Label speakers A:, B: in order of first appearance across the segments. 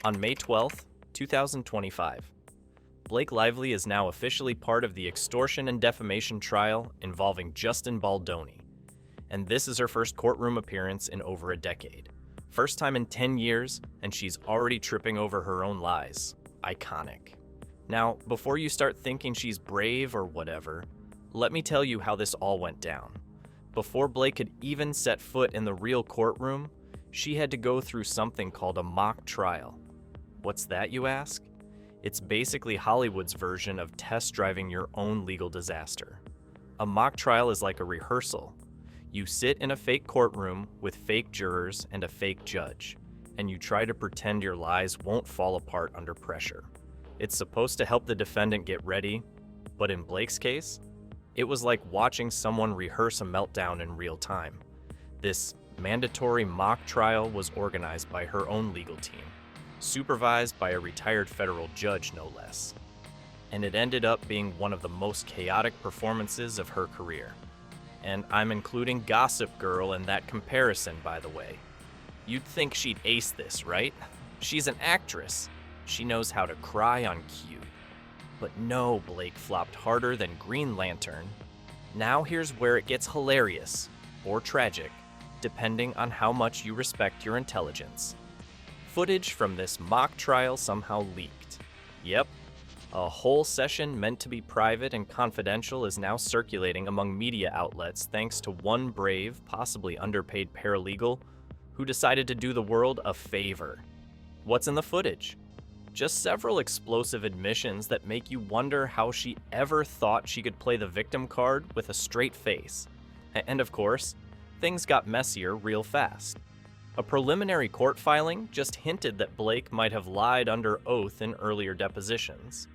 A: On May 12, 2025, Blake Lively is now officially part of the extortion and defamation trial involving Justin Baldoni. And this is her first courtroom appearance in over a decade. First time in 10 years, and she's already tripping over her own lies. Iconic. Now, before you start thinking she's brave or whatever, let me tell you how this all went down. Before Blake could even set foot in the real courtroom, she had to go through something called a mock trial. What's that, you ask? It's basically Hollywood's version of test driving your own legal disaster. A mock trial is like a rehearsal. You sit in a fake courtroom with fake jurors and a fake judge, and you try to pretend your lies won't fall apart under pressure. It's supposed to help the defendant get ready, but in Blake's case, it was like watching someone rehearse a meltdown in real time. This mandatory mock trial was organized by her own legal team, supervised by a retired federal judge, no less. And it ended up being one of the most chaotic performances of her career. And I'm including Gossip Girl in that comparison, by the way. You'd think she'd ace this, right? She's an actress. She knows how to cry on cue. But no, Blake flopped harder than Green Lantern. Now here's where it gets hilarious, or tragic, depending on how much you respect your intelligence. Footage from this mock trial somehow leaked. Yep, a whole session meant to be private and confidential is now circulating among media outlets thanks to one brave, possibly underpaid paralegal who decided to do the world a favor. What's in the footage? Just several explosive admissions that make you wonder how she ever thought she could play the victim card with a straight face. And of course, things got messier real fast. A preliminary court filing just hinted that Blake might have lied under oath in earlier depositions.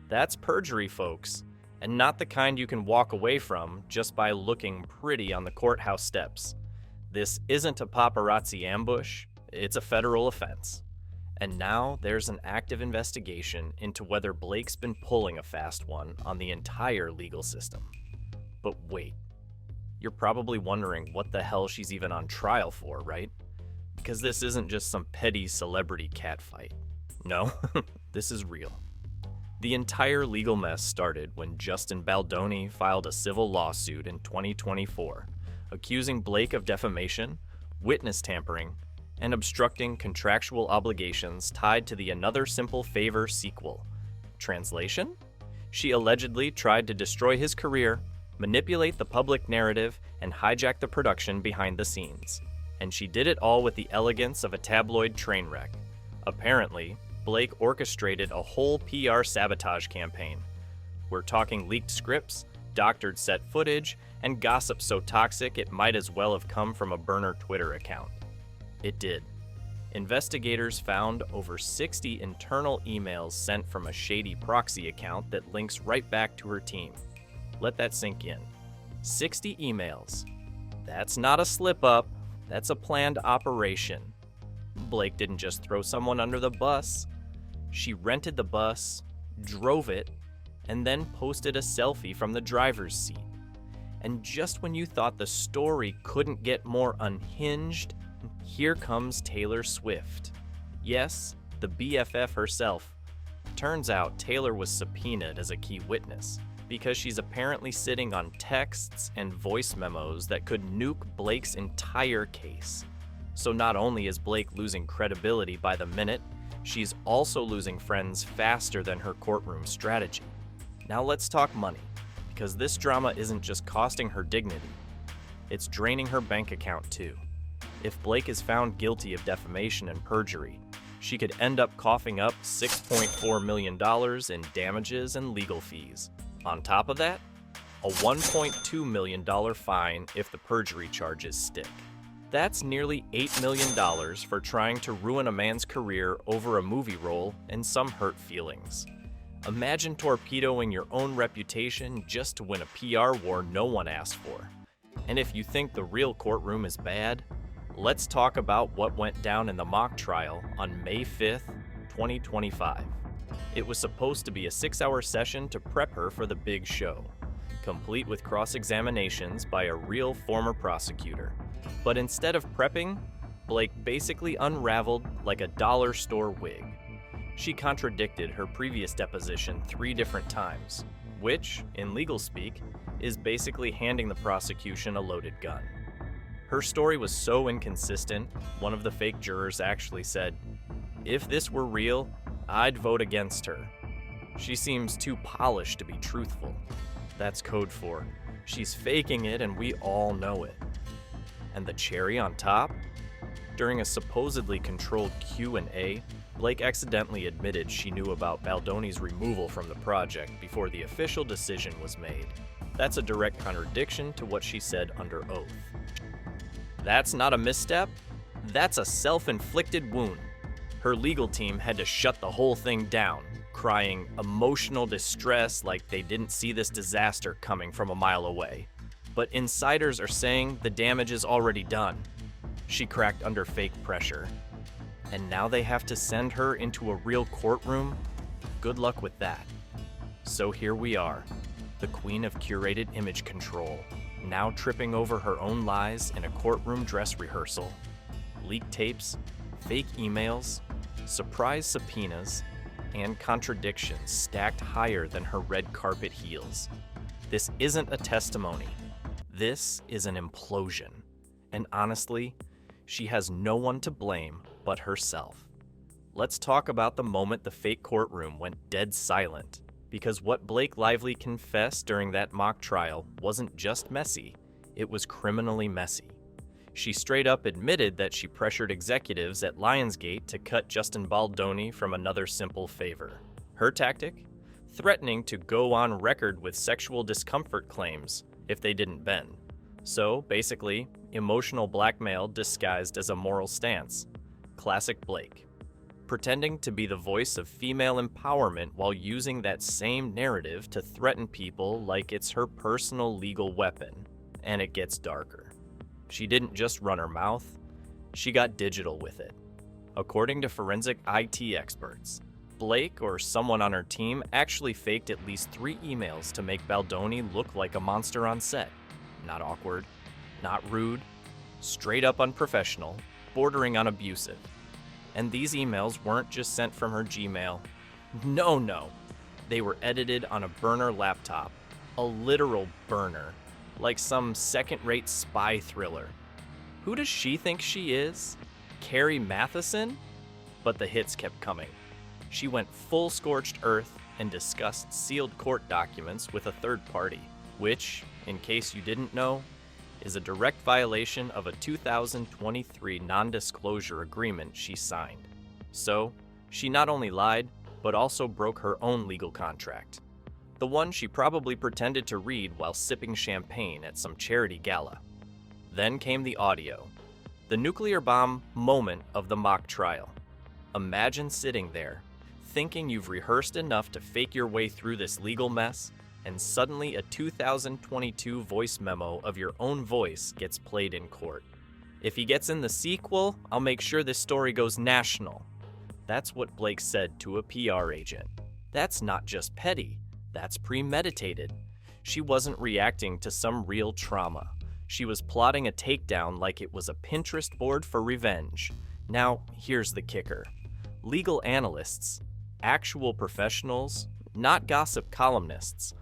A: That's perjury, folks, and not the kind you can walk away from just by looking pretty on the courthouse steps. This isn't a paparazzi ambush, it's a federal offense. And now there's an active investigation into whether Blake's been pulling a fast one on the entire legal system. But wait, you're probably wondering what the hell she's even on trial for, right? Because this isn't just some petty celebrity catfight. No, this is real. The entire legal mess started when Justin Baldoni filed a civil lawsuit in 2024, accusing Blake of defamation, witness tampering, and obstructing contractual obligations tied to the Another Simple Favor sequel. Translation? She allegedly tried to destroy his career, manipulate the public narrative, and hijack the production behind the scenes. And she did it all with the elegance of a tabloid train wreck. Apparently, Blake orchestrated a whole PR sabotage campaign. We're talking leaked scripts, doctored set footage, and gossip so toxic it might as well have come from a burner Twitter account. It did. Investigators found over 60 internal emails sent from a shady proxy account that links right back to her team. Let that sink in. 60 emails. That's not a slip-up, that's a planned operation. Blake didn't just throw someone under the bus. She rented the bus, drove it, and then posted a selfie from the driver's seat. And just when you thought the story couldn't get more unhinged, here comes Taylor Swift. Yes, the BFF herself. Turns out Taylor was subpoenaed as a key witness because she's apparently sitting on texts and voice memos that could nuke Blake's entire case. So not only is Blake losing credibility by the minute, she's also losing friends faster than her courtroom strategy. Now let's talk money, because this drama isn't just costing her dignity, it's draining her bank account too. If Blake is found guilty of defamation and perjury, she could end up coughing up $6.4 million in damages and legal fees. On top of that, a $1.2 million fine if the perjury charges stick. That's nearly $8 million for trying to ruin a man's career over a movie role and some hurt feelings. Imagine torpedoing your own reputation just to win a PR war no one asked for. And if you think the real courtroom is bad, let's talk about what went down in the mock trial on May 5th, 2025. It was supposed to be a 6-hour session to prep her for the big show, complete with cross-examinations by a real former prosecutor. But instead of prepping, Blake basically unraveled like a dollar store wig. She contradicted her previous deposition 3 different times, which, in legal speak, is basically handing the prosecution a loaded gun. Her story was so inconsistent, one of the fake jurors actually said, "If this were real, I'd vote against her. She seems too polished to be truthful." That's code for, she's faking it and we all know it. And the cherry on top? During a supposedly controlled Q&A, Blake accidentally admitted she knew about Baldoni's removal from the project before the official decision was made. That's a direct contradiction to what she said under oath. That's not a misstep, that's a self-inflicted wound. Her legal team had to shut the whole thing down, crying emotional distress like they didn't see this disaster coming from a mile away. But insiders are saying the damage is already done. She cracked under fake pressure. And now they have to send her into a real courtroom? Good luck with that. So here we are, the queen of curated image control, now tripping over her own lies in a courtroom dress rehearsal. Leaked tapes, fake emails, surprise subpoenas, and contradictions stacked higher than her red carpet heels. This isn't a testimony. This is an implosion. And honestly, she has no one to blame but herself. Let's talk about the moment the fake courtroom went dead silent, because what Blake Lively confessed during that mock trial wasn't just messy, it was criminally messy. She straight up admitted that she pressured executives at Lionsgate to cut Justin Baldoni from another simple favor. Her tactic? Threatening to go on record with sexual discomfort claims if they didn't bend. So, basically, emotional blackmail disguised as a moral stance. Classic Blake. Pretending to be the voice of female empowerment while using that same narrative to threaten people like it's her personal legal weapon. And it gets darker. She didn't just run her mouth, she got digital with it. According to forensic IT experts, Blake or someone on her team actually faked at least 3 emails to make Baldoni look like a monster on set. Not awkward, not rude, straight up unprofessional, bordering on abusive. And these emails weren't just sent from her Gmail. No. They were edited on a burner laptop, a literal burner, like some second-rate spy thriller. Who does she think she is? Carrie Matheson? But the hits kept coming. She went full scorched earth and discussed sealed court documents with a third party, which, in case you didn't know, is a direct violation of a 2023 non-disclosure agreement she signed. So, she not only lied, but also broke her own legal contract. The one she probably pretended to read while sipping champagne at some charity gala. Then came the audio, the nuclear bomb moment of the mock trial. Imagine sitting there, thinking you've rehearsed enough to fake your way through this legal mess, and suddenly a 2022 voice memo of your own voice gets played in court. If he gets in the sequel, I'll make sure this story goes national. That's what Blake said to a PR agent. That's not just petty. That's premeditated. She wasn't reacting to some real trauma. She was plotting a takedown like it was a Pinterest board for revenge. Now, here's the kicker. Legal analysts, actual professionals, not gossip columnists,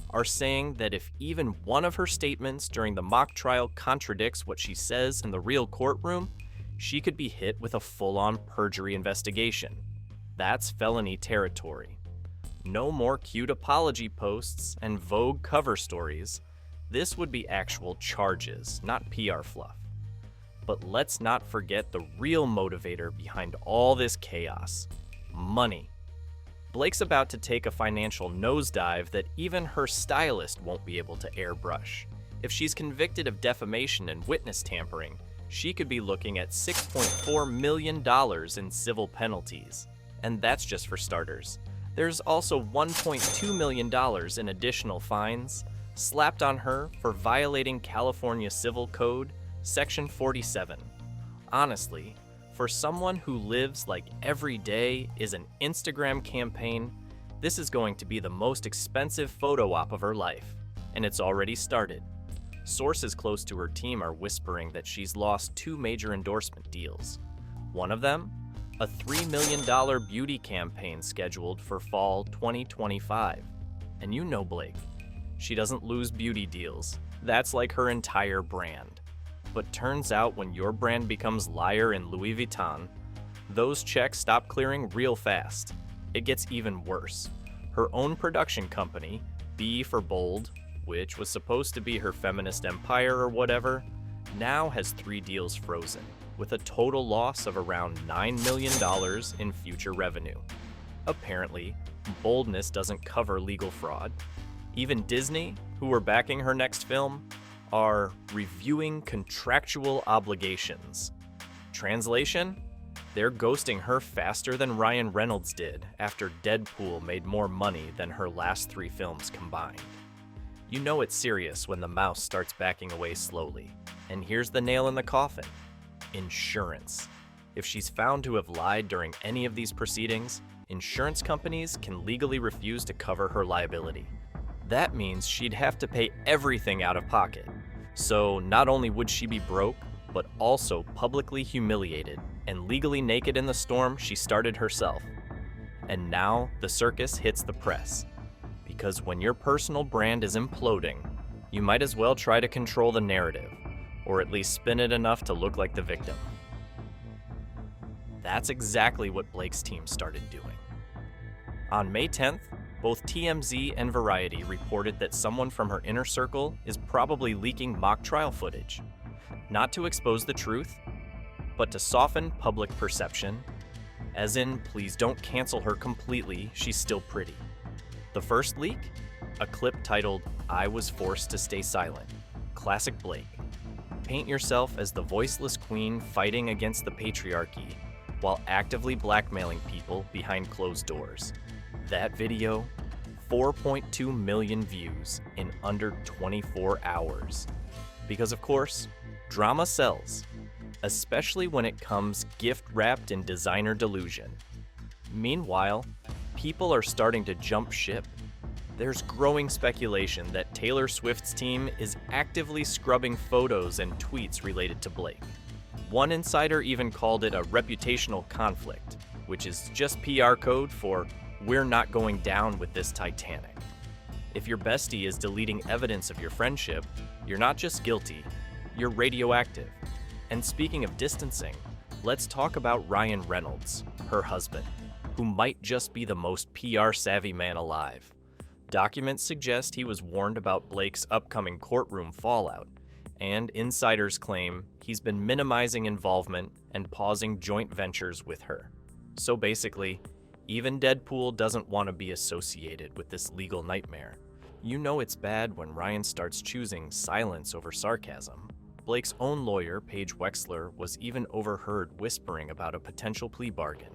A: are saying that if even one of her statements during the mock trial contradicts what she says in the real courtroom, she could be hit with a full-on perjury investigation. That's felony territory. No more cute apology posts and Vogue cover stories. This would be actual charges, not PR fluff. But let's not forget the real motivator behind all this chaos: money. Blake's about to take a financial nosedive that even her stylist won't be able to airbrush. If she's convicted of defamation and witness tampering, she could be looking at $6.4 million in civil penalties. And that's just for starters. There's also $1.2 million in additional fines slapped on her for violating California Civil Code, Section 47. Honestly, for someone who lives like every day is an Instagram campaign, this is going to be the most expensive photo op of her life, and it's already started. Sources close to her team are whispering that she's lost 2 major endorsement deals. One of them, a $3 million beauty campaign scheduled for fall 2025. And you know Blake. She doesn't lose beauty deals. That's like her entire brand. But turns out when your brand becomes Liar and Louis Vuitton, those checks stop clearing real fast. It gets even worse. Her own production company, B for Bold, which was supposed to be her feminist empire or whatever, now has 3 deals frozen, with a total loss of around $9 million in future revenue. Apparently, boldness doesn't cover legal fraud. Even Disney, who were backing her next film, are reviewing contractual obligations. Translation? They're ghosting her faster than Ryan Reynolds did after Deadpool made more money than her last 3 films combined. You know it's serious when the mouse starts backing away slowly. And here's the nail in the coffin: insurance. If she's found to have lied during any of these proceedings, insurance companies can legally refuse to cover her liability. That means she'd have to pay everything out of pocket. So not only would she be broke, but also publicly humiliated and legally naked in the storm she started herself. And now the circus hits the press. Because when your personal brand is imploding, you might as well try to control the narrative, or at least spin it enough to look like the victim. That's exactly what Blake's team started doing. On May 10th, both TMZ and Variety reported that someone from her inner circle is probably leaking mock trial footage. Not to expose the truth, but to soften public perception, as in, please don't cancel her completely, she's still pretty. The first leak? A clip titled, "I Was Forced to Stay Silent." Classic Blake. Paint yourself as the voiceless queen fighting against the patriarchy while actively blackmailing people behind closed doors. That video, 4.2 million views in under 24 hours. Because of course, drama sells, especially when it comes gift-wrapped in designer delusion. Meanwhile, people are starting to jump ship. There's growing speculation that Taylor Swift's team is actively scrubbing photos and tweets related to Blake. One insider even called it a reputational conflict, which is just PR code for "we're not going down with this Titanic." If your bestie is deleting evidence of your friendship, you're not just guilty, you're radioactive. And speaking of distancing, let's talk about Ryan Reynolds, her husband, who might just be the most PR-savvy man alive. Documents suggest he was warned about Blake's upcoming courtroom fallout, and insiders claim he's been minimizing involvement and pausing joint ventures with her. So basically, even Deadpool doesn't want to be associated with this legal nightmare. You know it's bad when Ryan starts choosing silence over sarcasm. Blake's own lawyer, Paige Wexler, was even overheard whispering about a potential plea bargain,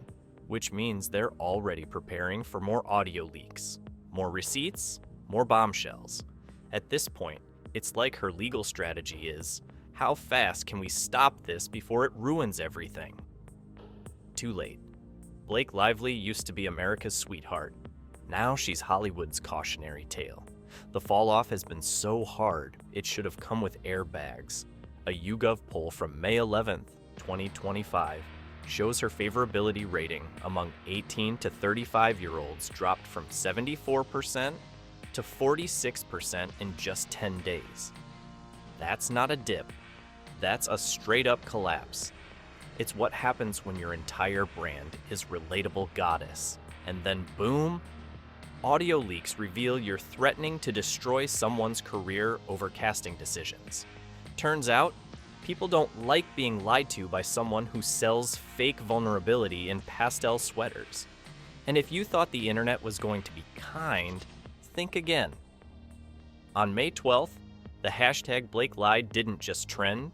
A: which means they're already preparing for more audio leaks. More receipts, more bombshells. At this point, it's like her legal strategy is, how fast can we stop this before it ruins everything? Too late. Blake Lively used to be America's sweetheart. Now she's Hollywood's cautionary tale. The falloff has been so hard, it should have come with airbags. A YouGov poll from May 11th, 2025, shows her favorability rating among 18 to 35-year-olds dropped from 74% to 46% in just 10 days. That's not a dip. That's a straight-up collapse. It's what happens when your entire brand is relatable goddess. And then boom, audio leaks reveal you're threatening to destroy someone's career over casting decisions. Turns out, people don't like being lied to by someone who sells fake vulnerability in pastel sweaters. And if you thought the internet was going to be kind, think again. On May 12th, the hashtag Blake Lied didn't just trend,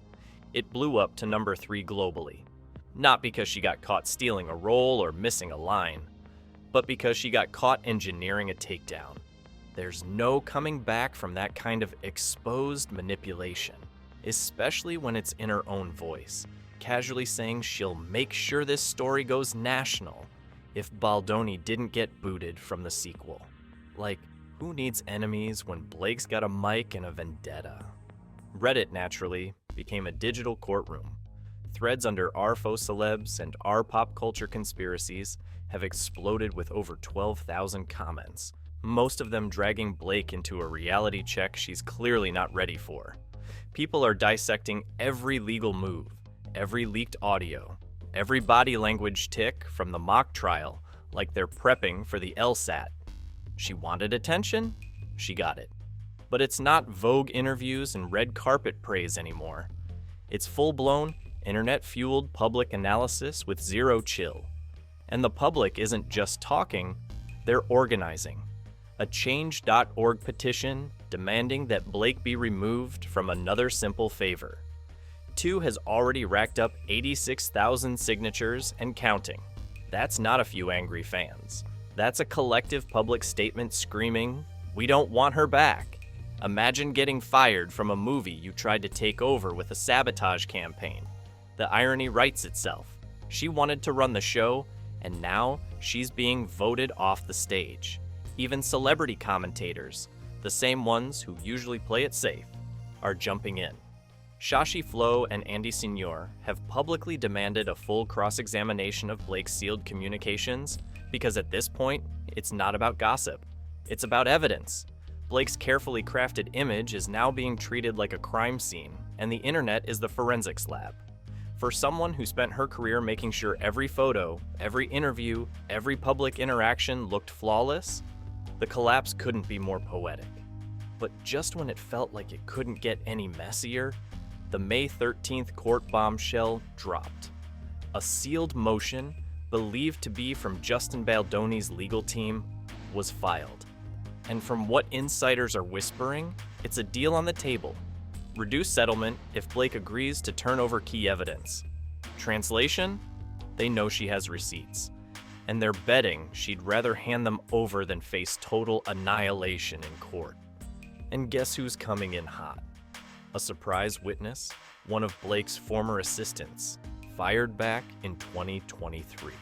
A: it blew up to number 3 globally. Not because she got caught stealing a role or missing a line, but because she got caught engineering a takedown. There's no coming back from that kind of exposed manipulation, especially when it's in her own voice, casually saying she'll make sure this story goes national if Baldoni didn't get booted from the sequel. Like, who needs enemies when Blake's got a mic and a vendetta? Reddit, naturally, became a digital courtroom. Threads under r faux celebs and r pop culture conspiracies have exploded with over 12,000 comments, most of them dragging Blake into a reality check she's clearly not ready for. People are dissecting every legal move, every leaked audio, every body language tick from the mock trial, like they're prepping for the LSAT. She wanted attention? She got it. But it's not Vogue interviews and red carpet praise anymore. It's full-blown, internet-fueled public analysis with zero chill. And the public isn't just talking, they're organizing. A change.org petition demanding that Blake be removed from another simple favor. 2 has already racked up 86,000 signatures and counting. That's not a few angry fans. That's a collective public statement screaming, "We don't want her back." Imagine getting fired from a movie you tried to take over with a sabotage campaign. The irony writes itself. She wanted to run the show, and now she's being voted off the stage. Even celebrity commentators, the same ones who usually play it safe, are jumping in. Shashi Flo and Andy Signor have publicly demanded a full cross-examination of Blake's sealed communications because at this point, it's not about gossip. It's about evidence. Blake's carefully crafted image is now being treated like a crime scene, and the internet is the forensics lab. For someone who spent her career making sure every photo, every interview, every public interaction looked flawless, the collapse couldn't be more poetic. But just when it felt like it couldn't get any messier, the May 13th court bombshell dropped. A sealed motion, believed to be from Justin Baldoni's legal team, was filed. And from what insiders are whispering, it's a deal on the table. Reduced settlement if Blake agrees to turn over key evidence. Translation? They know she has receipts. And they're betting she'd rather hand them over than face total annihilation in court. And guess who's coming in hot? A surprise witness, one of Blake's former assistants, fired back in 2023.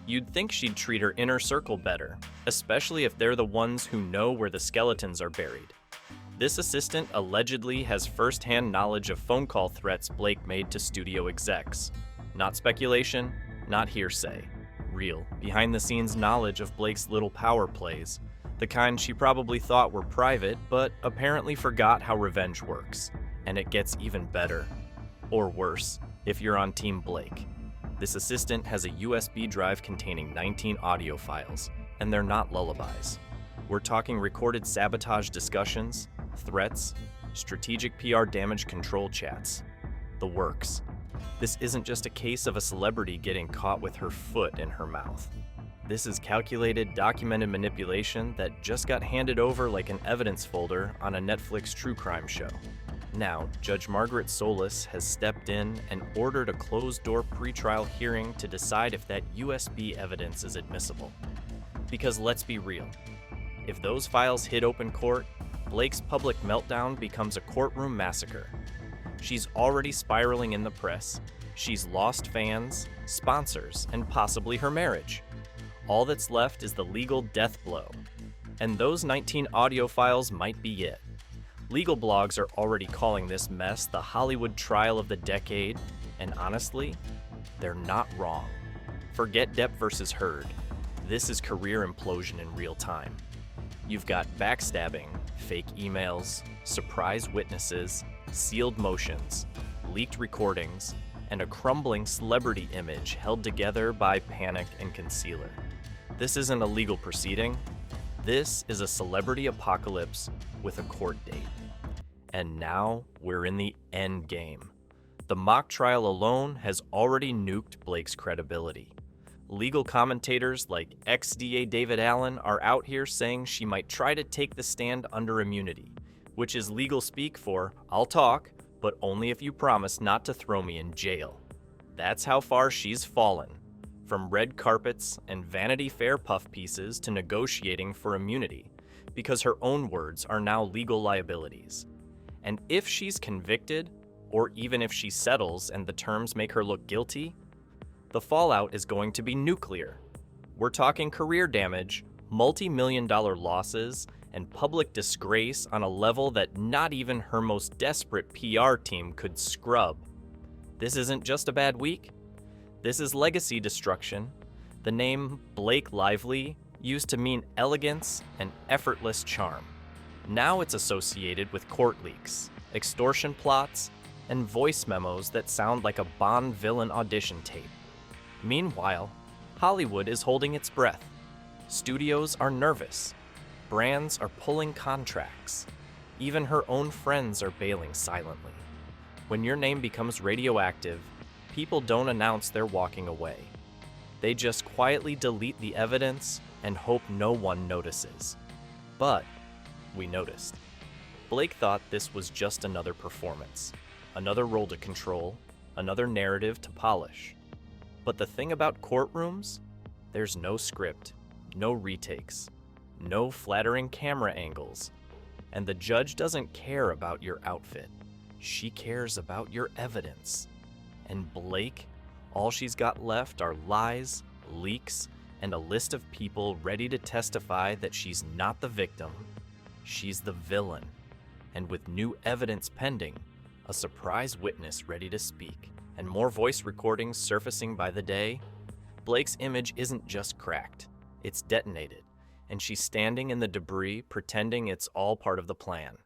A: You'd think she'd treat her inner circle better, especially if they're the ones who know where the skeletons are buried. This assistant allegedly has first-hand knowledge of phone call threats Blake made to studio execs. Not speculation, not hearsay. Real, behind-the-scenes knowledge of Blake's little power plays, the kind she probably thought were private, but apparently forgot how revenge works. And it gets even better. Or worse, if you're on Team Blake. This assistant has a USB drive containing 19 audio files, and they're not lullabies. We're talking recorded sabotage discussions, threats, strategic PR damage control chats. The works. This isn't just a case of a celebrity getting caught with her foot in her mouth. This is calculated, documented manipulation that just got handed over like an evidence folder on a Netflix true crime show. Now, Judge Margaret Solis has stepped in and ordered a closed-door pretrial hearing to decide if that USB evidence is admissible. Because let's be real, if those files hit open court, Blake's public meltdown becomes a courtroom massacre. She's already spiraling in the press. She's lost fans, sponsors, and possibly her marriage. All that's left is the legal death blow. And those 19 audio files might be it. Legal blogs are already calling this mess the Hollywood trial of the decade, and honestly, they're not wrong. Forget Depp versus Heard. This is career implosion in real time. You've got backstabbing, fake emails, surprise witnesses, sealed motions, leaked recordings, and a crumbling celebrity image held together by panic and concealer. This isn't a legal proceeding. This is a celebrity apocalypse with a court date. And now we're in the end game. The mock trial alone has already nuked Blake's credibility. Legal commentators like ex-DA David Allen are out here saying she might try to take the stand under immunity, which is legal speak for, "I'll talk, but only if you promise not to throw me in jail." That's how far she's fallen. From red carpets and Vanity Fair puff pieces to negotiating for immunity, because her own words are now legal liabilities. And if she's convicted, or even if she settles and the terms make her look guilty, the fallout is going to be nuclear. We're talking career damage, multi-million-dollar losses, and public disgrace on a level that not even her most desperate PR team could scrub. This isn't just a bad week. This is legacy destruction. The name Blake Lively used to mean elegance and effortless charm. Now it's associated with court leaks, extortion plots, and voice memos that sound like a Bond villain audition tape. Meanwhile, Hollywood is holding its breath. Studios are nervous. Brands are pulling contracts. Even her own friends are bailing silently. When your name becomes radioactive, people don't announce they're walking away. They just quietly delete the evidence and hope no one notices. But we noticed. Blake thought this was just another performance, another role to control, another narrative to polish. But the thing about courtrooms, there's no script, no retakes, no flattering camera angles, and the judge doesn't care about your outfit. She cares about your evidence. And Blake, all she's got left are lies, leaks, and a list of people ready to testify that she's not the victim, she's the villain. And with new evidence pending, a surprise witness ready to speak, and more voice recordings surfacing by the day, Blake's image isn't just cracked, it's detonated, and she's standing in the debris pretending it's all part of the plan.